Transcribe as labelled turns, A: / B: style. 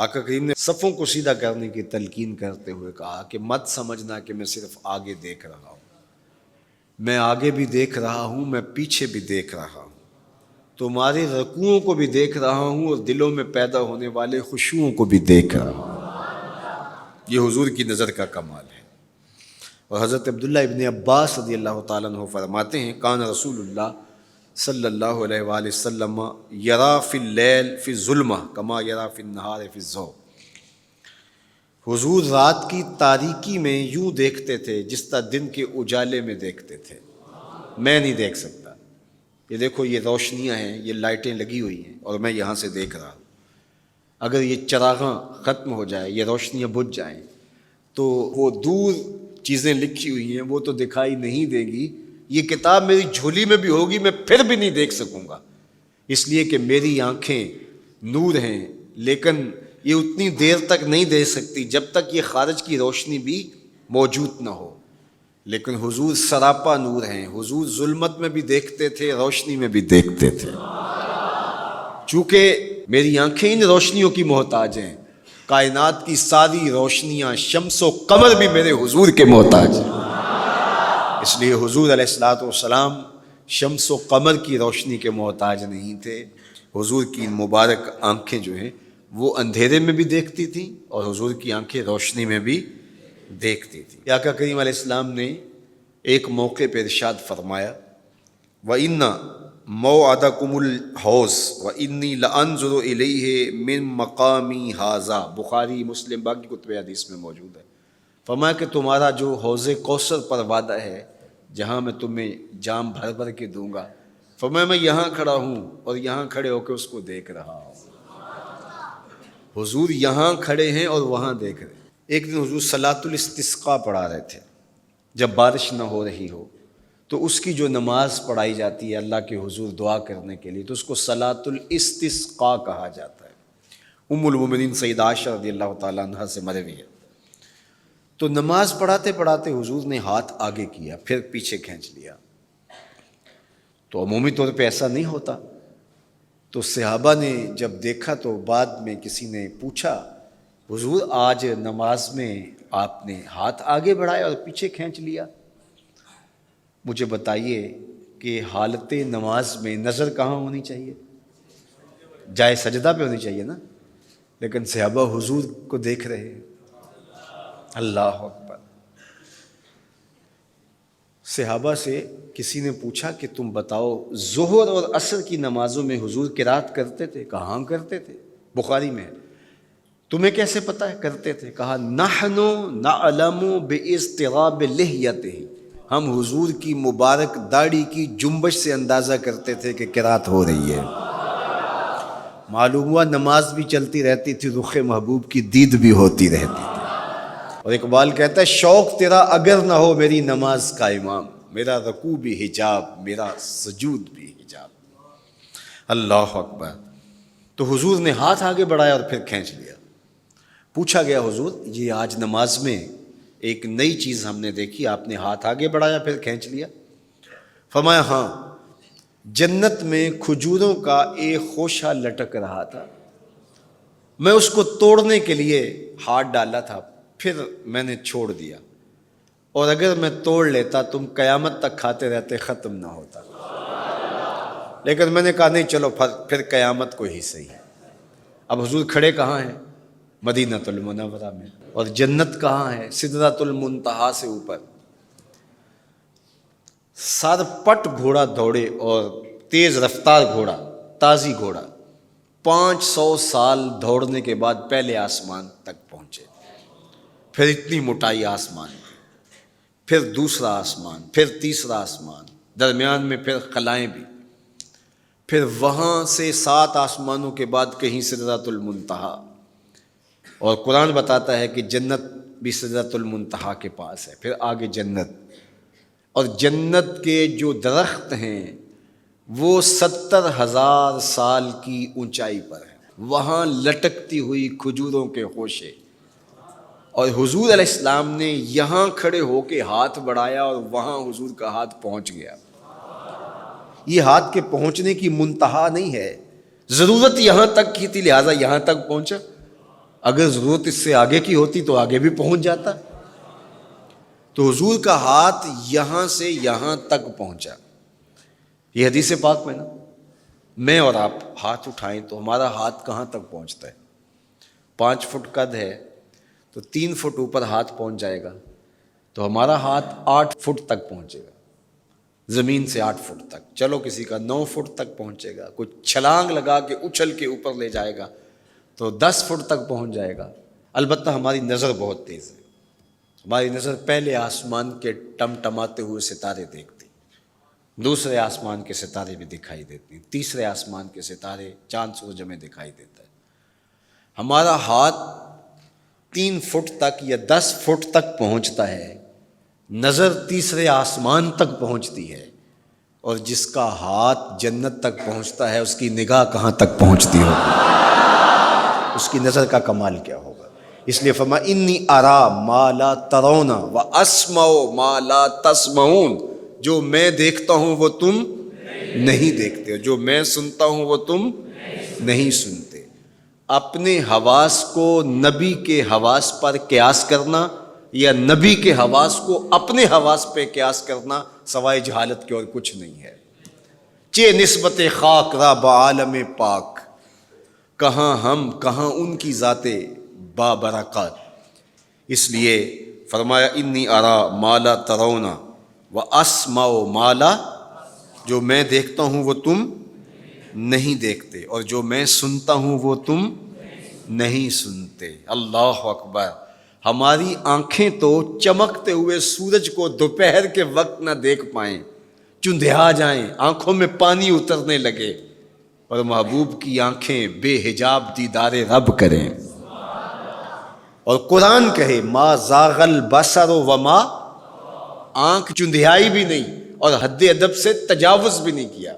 A: آقا کریم نے صفوں کو سیدھا کرنے کی تلقین کرتے ہوئے کہا کہ مت سمجھنا کہ میں صرف آگے دیکھ رہا ہوں، میں آگے بھی دیکھ رہا ہوں، میں پیچھے بھی دیکھ رہا ہوں، تمہارے رکوعوں کو بھی دیکھ رہا ہوں اور دلوں میں پیدا ہونے والے خشوعوں کو بھی دیکھ رہا ہوں۔ یہ حضور کی نظر کا کمال ہے۔ اور حضرت عبداللہ ابن عباس رضی اللہ تعالیٰ عنہ فرماتے ہیں کان رسول اللہ صلی اللہ علیہ وآلہ وسلم یرا فی اللیل فی الظلمہ کما یرا فی النہار فی الضوء۔ حضور رات کی تاریکی میں یوں دیکھتے تھے جس طرح دن کے اجالے میں دیکھتے تھے۔ میں نہیں دیکھ سکتا، یہ دیکھو یہ روشنیاں ہیں، یہ لائٹیں لگی ہوئی ہیں اور میں یہاں سے دیکھ رہا ہوں، اگر یہ چراغاں ختم ہو جائے، یہ روشنیاں بجھ جائیں تو وہ دور چیزیں لکھی ہوئی ہیں وہ تو دکھائی نہیں دے گی، یہ کتاب میری جھولی میں بھی ہوگی میں پھر بھی نہیں دیکھ سکوں گا، اس لیے کہ میری آنکھیں نور ہیں، لیکن یہ اتنی دیر تک نہیں دیکھ سکتی جب تک یہ خارج کی روشنی بھی موجود نہ ہو۔ لیکن حضور سراپا نور ہیں، حضور ظلمت میں بھی دیکھتے تھے، روشنی میں بھی دیکھتے تھے۔ چونکہ میری آنکھیں ان روشنیوں کی محتاج ہیں، کائنات کی ساری روشنیاں شمس و قمر بھی میرے حضور کے محتاج ہیں، اس لیے حضور علیہ الصلوۃ والسلام شمس و قمر کی روشنی کے محتاج نہیں تھے۔ حضور کی مبارک آنکھیں جو ہیں وہ اندھیرے میں بھی دیکھتی تھیں اور حضور کی آنکھیں روشنی میں بھی دیکھتی تھیں۔ آقا کریم علیہ السلام نے ایک موقع پہ ارشاد فرمایا وَإِنَّ مَوْعَدَكُمُ الْحَوْض وَإِنِّي لَأَنظُرُ إِلَيْهِ مِن مَقَامِي هَٰذَا، بخاری مسلم باقی کتب حدیث میں موجود ہے۔ فرمایا کہ تمہارا جو حوض کوثر پر وعدہ ہے جہاں میں تمہیں جام بھر بھر کے دوں گا، فرمایا میں یہاں کھڑا ہوں اور یہاں کھڑے ہو کے اس کو دیکھ رہا ہوں۔ حضور یہاں کھڑے ہیں اور وہاں دیکھ رہے ہیں۔ ایک دن حضور صلاۃ الاستسقاء پڑھا رہے تھے، جب بارش نہ ہو رہی ہو تو اس کی جو نماز پڑھائی جاتی ہے اللہ کے حضور دعا کرنے کے لیے تو اس کو صلاۃ الاستسقاء کہا جاتا ہے۔ ام المومنین سیدہ عائشہ رضی اللہ تعالیٰ عنہ سے مروی ہے۔ تو نماز پڑھاتے پڑھاتے حضور نے ہاتھ آگے کیا پھر پیچھے کھینچ لیا، تو عمومی طور پہ ایسا نہیں ہوتا۔ تو صحابہ نے جب دیکھا تو بعد میں کسی نے پوچھا حضور آج نماز میں آپ نے ہاتھ آگے بڑھایا اور پیچھے کھینچ لیا، مجھے بتائیے کہ حالت نماز میں نظر کہاں ہونی چاہیے؟ جائے سجدہ پہ ہونی چاہیے نا، لیکن صحابہ حضور کو دیکھ رہے ہیں۔ اللہ اکبر۔ صحابہ سے کسی نے پوچھا کہ تم بتاؤ ظہر اور عصر کی نمازوں میں حضور قرات کرتے تھے؟ کہا ہاں کرتے تھے، بخاری میں ہے۔ تمہیں کیسے پتہ ہے کرتے تھے؟ کہا نحن نعلم باضطراب لحیتہ، ہم حضور کی مبارک داڑھی کی جنبش سے اندازہ کرتے تھے کہ قرات ہو رہی ہے۔ معلوم ہوا نماز بھی چلتی رہتی تھی، رخ محبوب کی دید بھی ہوتی رہتی تھی۔ اور اقبال کہتا ہے شوق تیرا اگر نہ ہو میری نماز کا امام، میرا رکوع بھی حجاب میرا سجود بھی حجاب۔ اللہ اکبر۔ تو حضور نے ہاتھ آگے بڑھایا اور پھر کھینچ لیا۔ پوچھا گیا حضور یہ آج نماز میں ایک نئی چیز ہم نے دیکھی، آپ نے ہاتھ آگے بڑھایا پھر کھینچ لیا؟ فرمایا ہاں، جنت میں کھجوروں کا ایک خوشہ لٹک رہا تھا، میں اس کو توڑنے کے لیے ہاتھ ڈالا تھا، پھر میں نے چھوڑ دیا، اور اگر میں توڑ لیتا تم قیامت تک کھاتے رہتے ختم نہ ہوتا، لیکن میں نے کہا نہیں چلو پھر قیامت کو ہی صحیح۔ اب حضور کھڑے کہاں ہیں؟ مدینہ المنورہ میں، اور جنت کہاں ہے؟ سدرۃ المنتہا سے اوپر۔ سر پٹ گھوڑا دوڑے اور تیز رفتار گھوڑا، تازی گھوڑا، 500 سال دوڑنے کے بعد پہلے آسمان تک پہنچے، پھر اتنی موٹائی آسمان کی، پھر دوسرا آسمان، پھر تیسرا آسمان، درمیان میں پھر خلائیں بھی، پھر وہاں سے 7 آسمانوں کے بعد کہیں سدرۃ المنتہا، اور قرآن بتاتا ہے کہ جنت بھی سدرۃ المنتہا کے پاس ہے، پھر آگے جنت، اور جنت کے جو درخت ہیں وہ 70,000 سال کی اونچائی پر ہیں، وہاں لٹکتی ہوئی کھجوروں کے خوشے، اور حضور علیہ السلام نے یہاں کھڑے ہو کے ہاتھ بڑھایا اور وہاں حضور کا ہاتھ پہنچ گیا۔ یہ ہاتھ کے پہنچنے کی منتہا نہیں ہے، ضرورت یہاں تک کی تھی لہٰذا یہاں تک پہنچا، اگر ضرورت اس سے آگے کی ہوتی تو آگے بھی پہنچ جاتا. تو حضور کا ہاتھ یہاں سے یہاں تک پہنچا. یہ حدیث پاک میں نا، میں اور آپ ہاتھ اٹھائیں تو ہمارا ہاتھ کہاں تک پہنچتا ہے؟ 5 فٹ قد ہے تو 3 فٹ اوپر ہاتھ پہنچ جائے گا، تو ہمارا ہاتھ 8 فٹ تک پہنچے گا، زمین سے 8 فٹ تک. چلو کسی کا 9 فٹ تک پہنچے گا، کوئی چھلانگ لگا کے اچھل کے اوپر لے جائے گا تو 10 فٹ تک پہنچ جائے گا. البتہ ہماری نظر بہت تیز ہے. ہماری نظر پہلے آسمان کے ٹمٹماتے ہوئے ستارے دیکھتی، دوسرے آسمان کے ستارے بھی دکھائی دیتے ہیں، تیسرے آسمان کے ستارے چاند سورج میں دکھائی دیتا ہے. ہمارا ہاتھ 3 فٹ تک یا 10 فٹ تک پہنچتا ہے، نظر تیسرے آسمان تک پہنچتی ہے، اور جس کا ہاتھ جنت تک پہنچتا ہے اس کی نگاہ کہاں تک پہنچتی ہوگی، اس کی نظر کا کمال کیا ہوگا. اس لیے فرمایا انی ارا ما لا ترون واسمع ما لا تسمعون، جو میں دیکھتا ہوں وہ تم نہیں دیکھتے، جو میں سنتا ہوں وہ تم نہیں سنتے. اپنے حواس کو نبی کے حواس پر قیاس کرنا یا نبی کے حواس کو اپنے حواس پہ قیاس کرنا سوائے جہالت کے اور کچھ نہیں ہے. چے نسبت خاک را بعالم پاک، کہاں ہم کہاں ان کی ذاتیں بابرکات. اس لیے فرمایا انی ارا ما لا ترون واسمع ما لا، جو میں دیکھتا ہوں وہ تم نہیں دیکھتے، اور جو میں سنتا ہوں وہ تم نہیں سنتے. اللہ اکبر. ہماری آنکھیں تو چمکتے ہوئے سورج کو دوپہر کے وقت نہ دیکھ پائیں، چندھیا جائیں، آنکھوں میں پانی اترنے لگے، اور محبوب کی آنکھیں بے حجاب دیدار رب کریں. اور قرآن کہے ما زاغ البصر وما، آنکھ چندھیائی بھی نہیں اور حد ادب سے تجاوز بھی نہیں کیا.